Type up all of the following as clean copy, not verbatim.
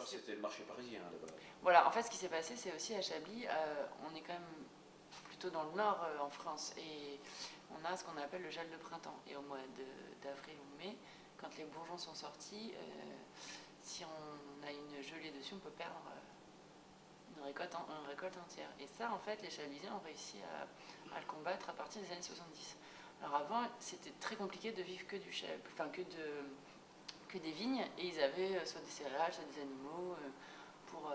c'était le marché parisien là-bas. Voilà, en fait, ce qui s'est passé, c'est aussi à Chablis, on est quand même plutôt dans le nord en France, et on a ce qu'on appelle le gel de printemps. Et au mois d'avril ou mai, quand les bourgeons sont sortis, si on a une gelée dessus, on peut perdre une récolte entière. Et ça, en fait, les Chablisiens ont réussi à le combattre à partir des années 70. Alors avant, c'était très compliqué de vivre que du chèvre, enfin que des vignes, et ils avaient soit des céréales, soit des animaux pour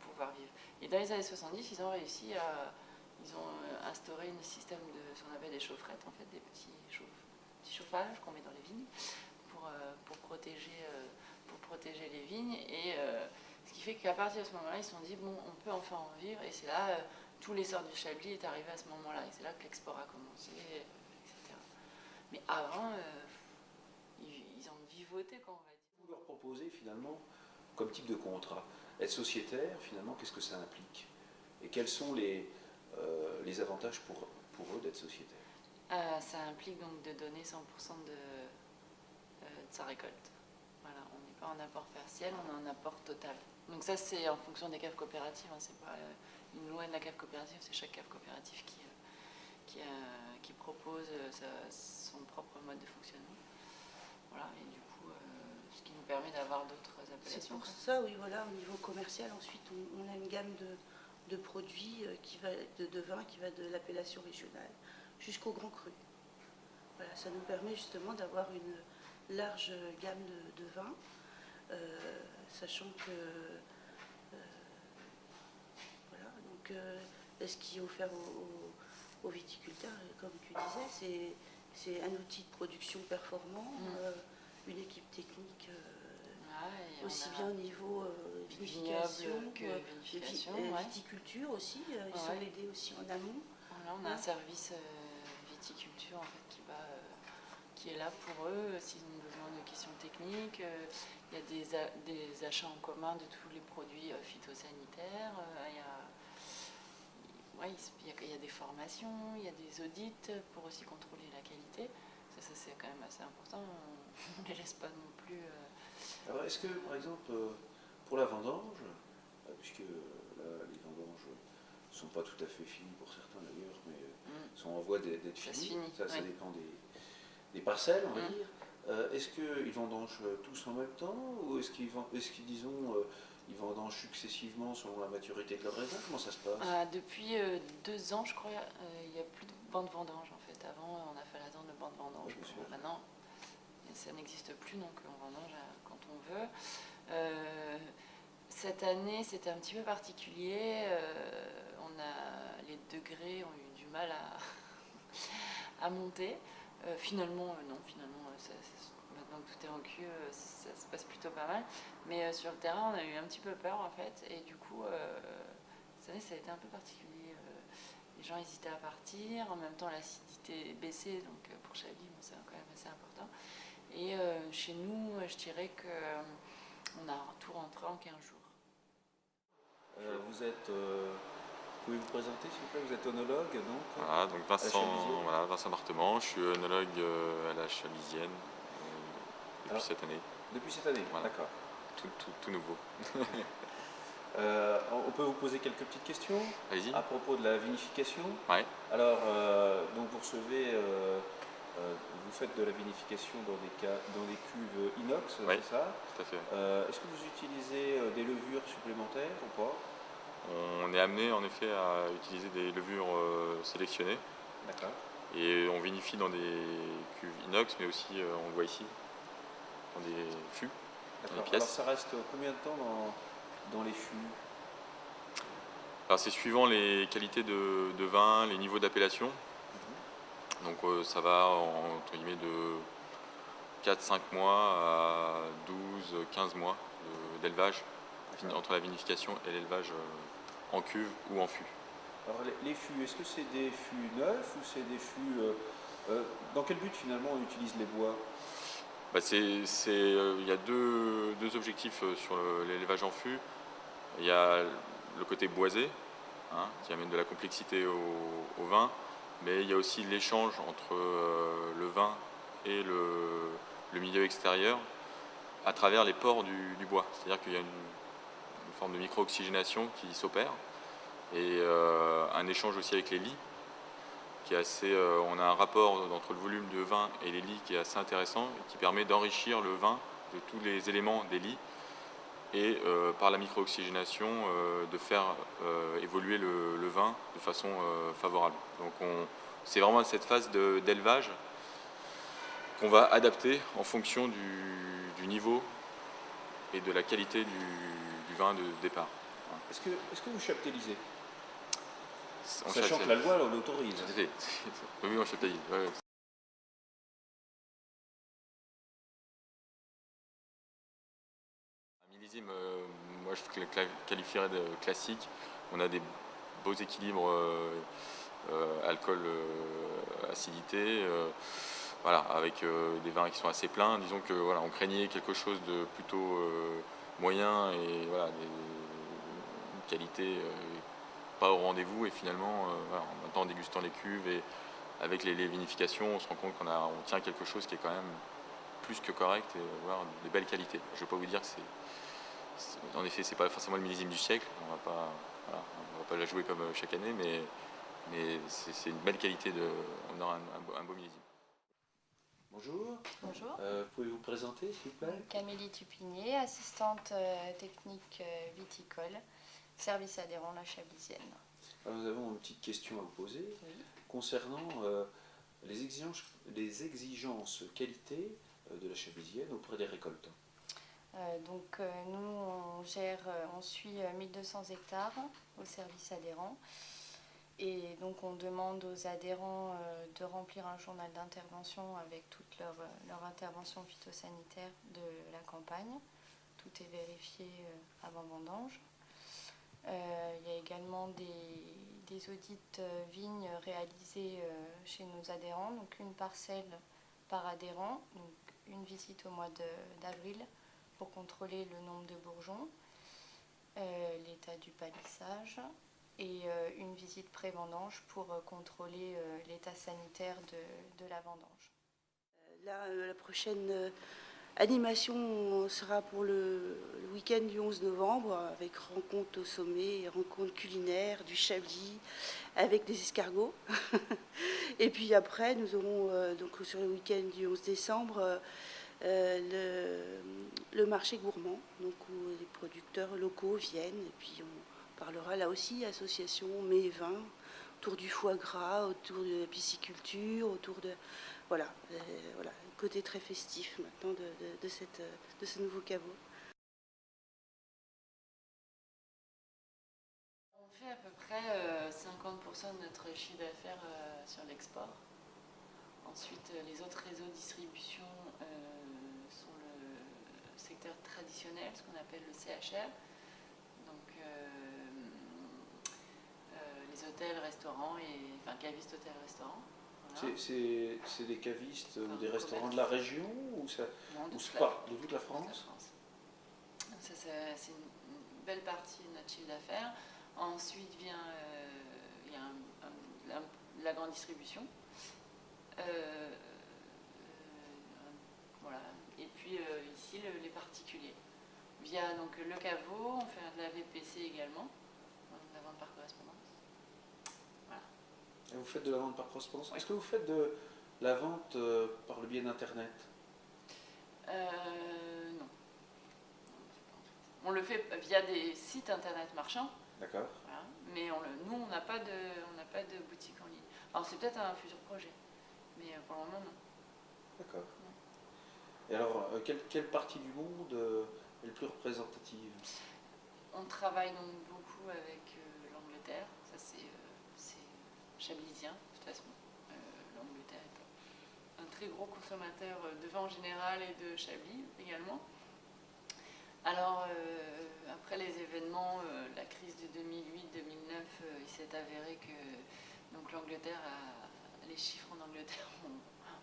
pouvoir vivre. Et dans les années 70, ils ont réussi à... Ils ont instauré un système de ce qu'on appelle des chaufferettes, en fait, des petits chauffages qu'on met dans les vignes pour protéger les vignes. Et ce qui fait qu'à partir de ce moment-là, ils se sont dit, bon, on peut enfin en vivre. Et c'est là, tout l'essor du Chablis est arrivé à ce moment-là. Et c'est là que l'export a commencé, etc. Mais avant, ils en vivotaient, quoi, on va dire. Vous leur proposez finalement, comme type de contrat, être sociétaire, finalement, qu'est-ce que ça implique? Et quels sont les avantages pour eux d'être sociétaire? Ça implique donc de donner 100% de sa récolte. Voilà, on n'est pas en apport partiel, on est en apport total. Donc ça, c'est en fonction des caves coopératives, hein, c'est pas une loi de la cave coopérative, c'est chaque cave coopérative qui propose son propre mode de fonctionnement. Voilà, et du coup, ce qui nous permet d'avoir d'autres appellations. C'est pour ça, oui, voilà, au niveau commercial, ensuite, on a une gamme de produits de vin qui va de l'appellation régionale jusqu'au grand cru. Voilà, ça nous permet justement d'avoir une large gamme de vins, sachant que voilà, donc ce qui est offert aux viticulteurs, comme tu disais, c'est un outil de production performant, une équipe technique aussi bien au niveau vinification que viticulture aussi. Ils sont aidés aussi en amont. Voilà, on a un service viticulture en fait qui est là pour eux s'ils ont besoin de questions techniques. Il y a des achats en commun de tous les produits phytosanitaires. Il y a des formations, il y a des audits pour aussi contrôler la qualité. Ça c'est quand même assez important. On ne les laisse pas non plus. Alors est-ce que, par exemple, pour la vendange, puisque là, les vendanges ne sont pas tout à fait finies pour certains d'ailleurs, mais sont en voie d'être finies, ça dépend des parcelles, on va dire. Est-ce qu'ils vendangent tous en même temps, ou est-ce qu'ils disons, ils vendangent successivement selon la maturité de leur raisin? Comment ça se passe? Depuis 2 ans, je crois, il n'y a plus de banc de vendange en fait. Avant, on a fait l'attente de banc de vendange. Maintenant, ça n'existe plus, donc on vendange quand on veut. Cette année, c'était un petit peu particulier. Les degrés ont eu du mal à monter. Finalement, non, maintenant que tout est en cul, ça se passe plutôt pas mal. Mais sur le terrain, on a eu un petit peu peur en fait. Et du coup, cette année, ça a été un peu particulier. Les gens hésitaient à partir. En même temps, l'acidité baissait. Donc pour Chablis, c'est quand même assez important. Et chez nous, je dirais qu'on a tout rentré en 15 jours. Vous êtes... Pouvez vous présenter s'il vous plaît? Vous êtes œnologue donc? Voilà, donc Vincent Martement, je suis œnologue à la Chablisienne depuis cette année. Depuis cette année, voilà. D'accord. Tout nouveau. On peut vous poser quelques petites questions à propos de la vinification. Ouais. Alors, donc vous recevez, vous faites de la vinification dans des cuves inox, c'est ça? Tout à fait. Est-ce que vous utilisez des levures supplémentaires ou pas? On est amené en effet à utiliser des levures sélectionnées. D'accord. Et on vinifie dans des cuves inox, mais aussi, on le voit ici, dans des fûts, dans des pièces. Alors ça reste combien de temps dans les fûts? Alors c'est suivant les qualités de vin, les niveaux d'appellation. Donc ça va entre guillemets de 4-5 mois à 12-15 mois d'élevage, entre la vinification et l'élevage en cuve ou en fût. Alors les fûts, est-ce que c'est des fûts neufs ou c'est des fûts... dans quel but finalement on utilise les bois? Il y a deux objectifs sur l'élevage en fût. Il y a le côté boisé, qui amène de la complexité au vin, mais il y a aussi l'échange entre le vin et le milieu extérieur à travers les pores du bois. C'est-à-dire qu'il y a forme de micro-oxygénation qui s'opère et un échange aussi avec les lits qui est assez, on a un rapport entre le volume de vin et les lits qui est assez intéressant et qui permet d'enrichir le vin de tous les éléments des lits et par la micro-oxygénation de faire évoluer le vin de façon favorable. Donc c'est vraiment cette phase d'élevage qu'on va adapter en fonction du niveau et de la qualité du vin de départ. Est-ce que vous chaptélisez? Sachant que la loi l'autorise. Tout à fait. Oui, on chaptélise. Ouais. Un millésime, moi je qualifierais de classique. On a des beaux équilibres alcool, acidité. Voilà, avec des vins qui sont assez pleins. Disons que voilà, on craignait quelque chose de plutôt moyen et voilà, une qualité pas au rendez-vous. Et finalement, voilà, en même temps, en dégustant les cuves et avec les vinifications, on se rend compte qu'on tient quelque chose qui est quand même plus que correct et voilà, de belles qualités. Je ne vais pas vous dire que en effet, c'est pas forcément le millésime du siècle. On va pas la jouer comme chaque année, mais c'est une belle qualité. On aura un beau millésime. Bonjour. Bonjour. Pouvez-vous présenter, s'il vous plaît? Camélie Tupinier, assistante technique viticole, service adhérent La Chablisienne. Alors, nous avons une petite question à vous poser concernant les exigences qualité de la Chablisienne auprès des récoltants. Nous, on suit 1200 hectares au service adhérent. Et donc on demande aux adhérents de remplir un journal d'intervention avec toute leur intervention phytosanitaire de la campagne. Tout est vérifié avant vendange. Il y a également des audits vignes réalisés chez nos adhérents, donc une parcelle par adhérent, donc une visite au mois d'avril pour contrôler le nombre de bourgeons, l'état du palissage, et une visite pré-vendange pour contrôler l'état sanitaire de la vendange. Là, la prochaine animation sera pour le week-end du 11 novembre, avec rencontre au sommet, rencontre culinaire, du chablis, avec des escargots. Et puis après, nous aurons donc sur le week-end du 11 décembre le marché gourmand, donc où les producteurs locaux viennent, et puis on parlera là aussi association mets et vins, autour du foie gras, autour de la pisciculture, autour de voilà, côté très festif maintenant de ce nouveau caveau. On fait à peu près 50% de notre chiffre d'affaires sur l'export. Ensuite, les autres réseaux de distribution sont le secteur traditionnel, ce qu'on appelle le CHR. Donc les hôtels, restaurants, enfin cavistes, hôtels, restaurants. Voilà. C'est des cavistes ou des restaurants de la région ou de toute la France? Ça, c'est une belle partie de notre chiffre d'affaires. Ensuite vient il y a la grande distribution. Voilà. Et puis ici les particuliers. Via donc, le caveau, on fait de la VPC également, de la vente par correspondance. Voilà. Et vous faites de la vente par correspondance? Oui. Est-ce que vous faites de la vente par le biais d'Internet? Non. On le fait via des sites internet marchands. D'accord. Voilà. Mais nous, on n'a pas de boutique en ligne. Alors c'est peut-être un futur projet, mais pour le moment, non. D'accord. Et alors, quelle partie du monde est le plus représentative? On travaille donc beaucoup avec l'Angleterre. Ça, c'est chablisien, de toute façon. L'Angleterre est un très gros consommateur de vin en général et de chablis également. Alors, après les événements, la crise de 2008-2009, il s'est avéré que donc, les chiffres en Angleterre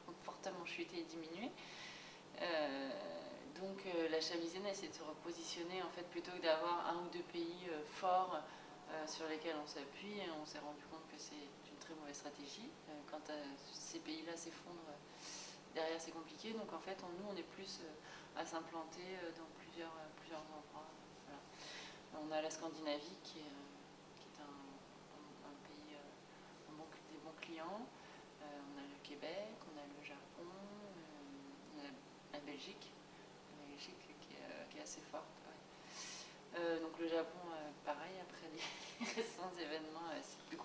ont fortement chuté et diminué. Donc la chablisienne essaie de se repositionner en fait, plutôt que d'avoir un ou deux pays forts sur lesquels on s'appuie. On s'est rendu compte que c'est une très mauvaise stratégie. Quand ces pays-là s'effondrent, derrière c'est compliqué. Donc en fait, nous on est plus à s'implanter dans plusieurs endroits. Voilà. On a la Scandinavie qui est un pays, des bons clients. On a le Québec, on a le Japon, on a la Belgique. La Belgique qui est assez forte. Ouais. Donc le Japon, pareil, après les récents événements, c'est plus